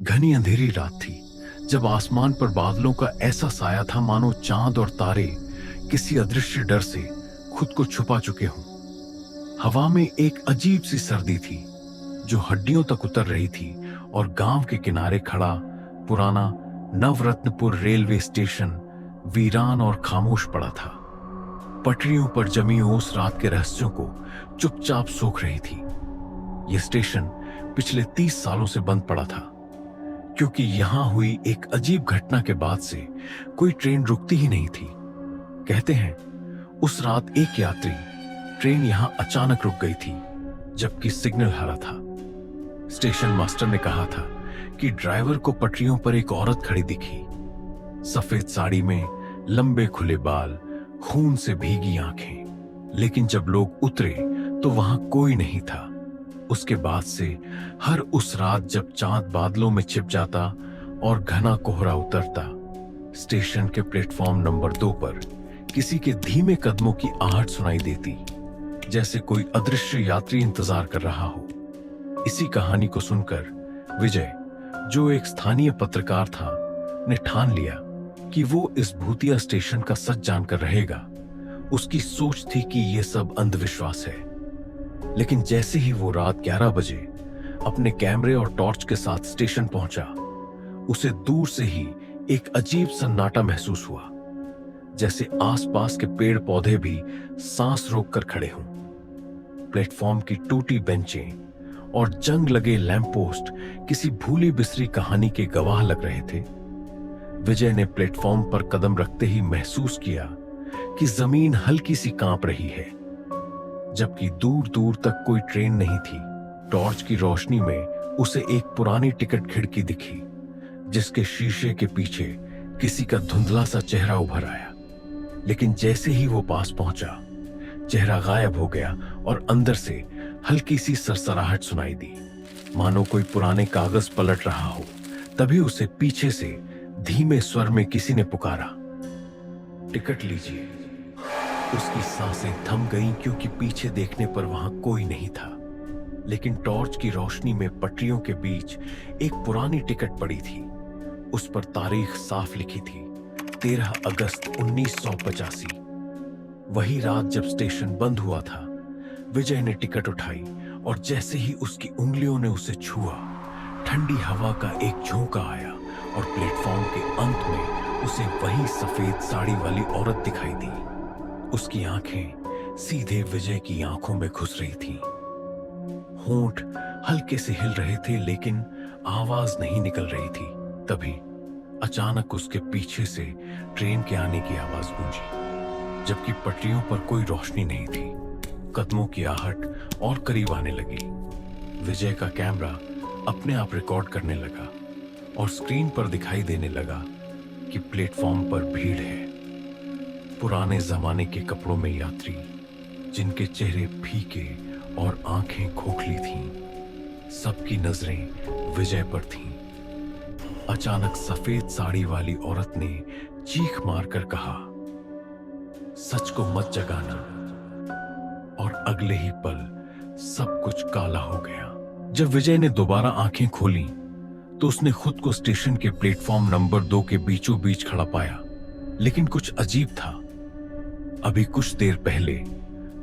घनी अंधेरी रात थी जब आसमान पर बादलों का ऐसा साया था मानो चांद और तारे किसी अदृश्य डर से खुद को छुपा चुके हों। हवा में एक अजीब सी सर्दी थी जो हड्डियों तक उतर रही थी और गांव के किनारे खड़ा पुराना नवरत्नपुर रेलवे स्टेशन वीरान और खामोश पड़ा था। पटरियों पर जमी ओस रात के रहस्यों को चुपचाप सोख रही थी। यह स्टेशन पिछले 30 सालों से बंद पड़ा था क्योंकि यहां हुई एक अजीब घटना के बाद से कोई ट्रेन रुकती ही नहीं थी। कहते हैं उस रात एक यात्री ट्रेन यहां अचानक रुक गई थी जबकि सिग्नल हरा था। स्टेशन मास्टर ने कहा था कि ड्राइवर को पटरियों पर एक औरत खड़ी दिखी, सफेद साड़ी में, लंबे खुले बाल, खून से भीगी आंखें। लेकिन जब लोग उतरे तो वहां कोई नहीं था। उसके बाद से हर उस रात जब चांद बादलों में छिप जाता और घना कोहरा उतरता, स्टेशन के प्लेटफॉर्म नंबर 2 पर किसी के धीमे कदमों की आहट सुनाई देती, जैसे कोई अदृश्य यात्री इंतजार कर रहा हो। इसी कहानी को सुनकर विजय, जो एक स्थानीय पत्रकार था, ने ठान लिया कि वो इस भूतिया स्टेशन का सच जानकर रहेगा। उसकी सोच थी कि यह सब अंधविश्वास है। लेकिन जैसे ही वो रात 11 बजे अपने कैमरे और टॉर्च के साथ स्टेशन पहुंचा, उसे दूर से ही एक अजीब सन्नाटा महसूस हुआ, जैसे आसपास के पेड़ पौधे भी सांस रोककर खड़े हों। प्लेटफॉर्म की टूटी बेंचें और जंग लगे लैंप पोस्ट किसी भूली बिसरी कहानी के गवाह लग रहे थे। विजय ने प्लेटफॉर्म पर कदम रखते ही महसूस किया कि जमीन हल्की सी कांप रही है, जबकि दूर दूर तक कोई ट्रेन नहीं थी। टॉर्च की रोशनी में उसे एक पुरानी टिकट खिड़की दिखी, जिसके शीशे के पीछे किसी का धुंधला सा चेहरा उभर आया। लेकिन जैसे ही वो पास पहुंचा, चेहरा गायब हो गया और अंदर से हल्की सी सरसराहट सुनाई दी, मानो कोई पुराने कागज पलट रहा हो। तभी उसे पीछे से धीमे स्वर में किसी ने पुकारा, टिकट लीजिए। उसकी सांसें थम गईं क्योंकि पीछे देखने पर वहां कोई नहीं था। लेकिन टॉर्च की रोशनी में पटरियों के बीच एक पुरानी टिकट पड़ी थी। उस पर तारीख साफ लिखी थी, 13 अगस्त 1985। वही रात जब स्टेशन बंद हुआ था। विजय ने टिकट उठाई और जैसे ही उसकी उंगलियों ने उसे छुआ, ठंडी हवा का एक झोंका आया और प्लेटफॉर्म के अंत में उसे वही सफेद साड़ी वाली औरत दिखाई दी। उसकी आंखें सीधे विजय की आंखों में घुस रही थीं। होंठ हल्के से हिल रहे थे लेकिन आवाज नहीं निकल रही थी। तभी अचानक उसके पीछे से ट्रेन के आने की आवाज गूंजी, जबकि पटरियों पर कोई रोशनी नहीं थी। कदमों की आहट और करीब आने लगी। विजय का कैमरा अपने आप रिकॉर्ड करने लगा और स्क्रीन पर दिखाई देने लगा कि प्लेटफॉर्म पर भीड़ है। पुराने जमाने के कपड़ों में यात्री, जिनके चेहरे फीके और आंखें खोखली थीं। सबकी नजरें विजय पर थीं। अचानक सफेद साड़ी वाली औरत ने चीख मारकर कहा, सच को मत जगाना। और अगले ही पल सब कुछ काला हो गया। जब विजय ने दोबारा आंखें खोली तो उसने खुद को स्टेशन के प्लेटफॉर्म नंबर 2 के बीचों बीच खड़ा पाया। लेकिन कुछ अजीब था। अभी कुछ देर पहले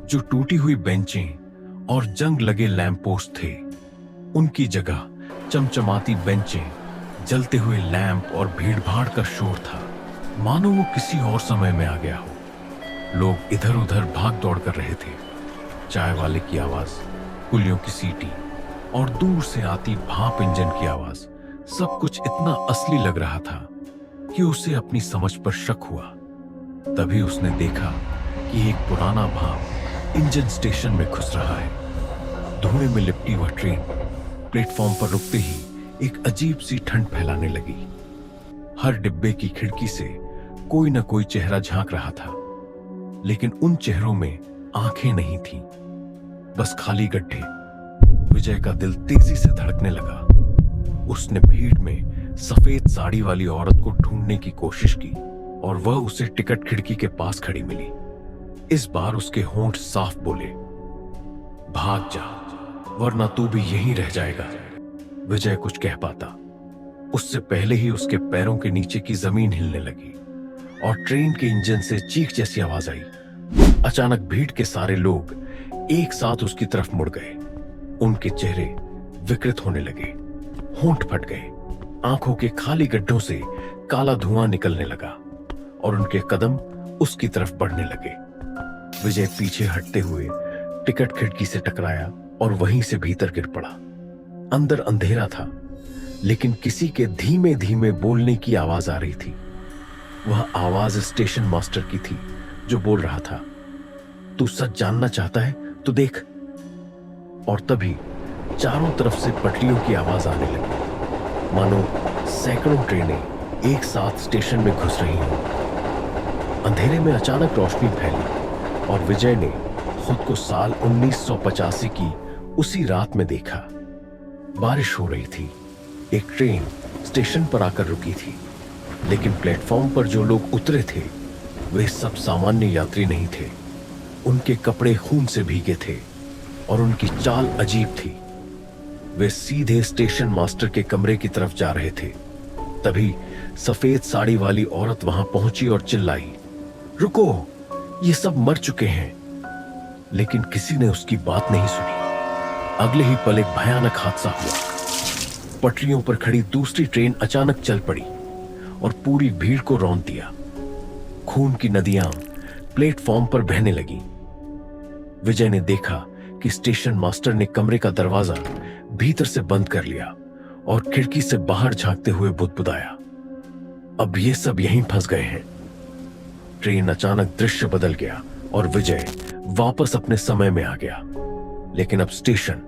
जो टूटी हुई बेंचें और जंग लगे लैंप पोस्ट थे, उनकी जगह चमचमाती बेंचें, जलते हुए लैंप और भीड़भाड़ का शोर था, मानो वो किसी और समय में आ गया हो। लोग इधर उधर भाग दौड़ कर रहे थे। चाय वाले की आवाज, कुलियों की सीटी और दूर से आती भाप इंजन की आवाज, सब कुछ इतना असली लग रहा था कि उसे अपनी समझ पर शक हुआ। तभी उसने देखा कि एक पुराना भाप इंजन स्टेशन में घुस रहा है। धुएं में लिपटी वह ट्रेन प्लेटफॉर्म पर रुकते ही एक अजीब सी ठंड फैलाने लगी। हर डिब्बे की खिड़की से कोई न कोई चेहरा झांक रहा था, लेकिन उन चेहरों में आंखें नहीं थीं, बस खाली गड्ढे। विजय का दिल तेजी से धड़कने लगा। उसने भीड़ में सफेद साड़ी वाली औरत को ढूंढने की कोशिश की और वह उसे टिकट खिड़की के पास खड़ी मिली। इस बार उसके होंठ साफ बोले, भाग जा, वरना तू भी यहीं रह जाएगा। विजय कुछ कह पाता, उससे पहले ही उसके पैरों के नीचे की जमीन हिलने लगी और ट्रेन के इंजन से चीख जैसी आवाज आई। अचानक भीड़ के सारे लोग एक साथ उसकी तरफ मुड़ गए। उनके चेहरे विकृत होने लगे, होंठ फट गए, आंखों के खाली गड्ढों से काला धुआं निकलने लगा और उनके कदम उसकी तरफ बढ़ने लगे। विजय पीछे हटते हुए टिकट खिड़की से टकराया और वहीं से भीतर गिर पड़ा। अंदर अंधेरा था, लेकिन किसी के धीमे धीमे बोलने की आवाज आ रही थी। वह आवाज स्टेशन मास्टर की थी जो बोल रहा था, तू सच जानना चाहता है तो देख। और तभी चारों तरफ से पटरियों की आवाज आने लगी, मानो सैकड़ों ट्रेनें एक साथ स्टेशन में घुस रही हों। अंधेरे में अचानक रोशनी फैली और विजय ने खुद को साल 1985 की उसी रात में देखा। बारिश हो रही थी, एक ट्रेन स्टेशन पर आकर रुकी थी, लेकिन प्लेटफॉर्म पर जो लोग उतरे थे वे सब सामान्य यात्री नहीं थे। उनके कपड़े खून से भीगे थे और उनकी चाल अजीब थी। वे सीधे स्टेशन मास्टर के कमरे की तरफ जा रहे थे। तभी सफेद साड़ी वाली औरत वहां पहुंची और चिल्लाई, रुको, ये सब मर चुके हैं। लेकिन किसी ने उसकी बात नहीं सुनी। अगले ही पल एक भयानक हादसा हुआ। पटरियों पर खड़ी दूसरी ट्रेन अचानक चल पड़ी और पूरी भीड़ को रौंद दिया। खून की नदियां प्लेटफॉर्म पर बहने लगी। विजय ने देखा कि स्टेशन मास्टर ने कमरे का दरवाजा भीतर से बंद कर लिया और खिड़की से बाहर झांकते हुए बुदबुदाया, अब ये सब यहीं फंस गए हैं। ट्रेन अचानक दृश्य बदल गया और विजय वापस अपने समय में आ गया। लेकिन अब स्टेशन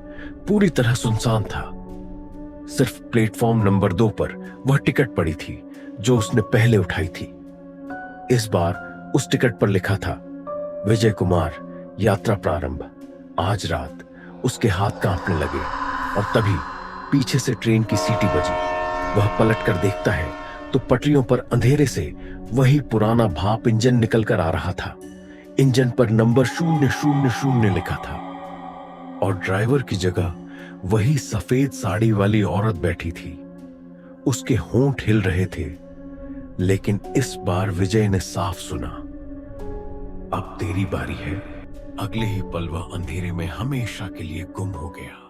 पूरी तरह सुनसान था। सिर्फ प्लेटफॉर्म नंबर 2 पर वह टिकट पड़ी थी जो उसने पहले उठाई थी। इस बार उस टिकट पर लिखा था, विजय कुमार, यात्रा प्रारंभ। आज रात। उसके हाथ कांपने लगे और तभी पीछे से ट्रेन की सीटी बजी। वह पलट कर देखता है तो पटरियों पर अंधेरे से वही पुराना भाप इंजन निकलकर आ रहा था। इंजन पर नंबर 000 लिखा था और ड्राइवर की जगह वही सफेद साड़ी वाली औरत बैठी थी। उसके होंठ हिल रहे थे, लेकिन इस बार विजय ने साफ सुना, अब तेरी बारी है। अगले ही पल वह अंधेरे में हमेशा के लिए गुम हो गया।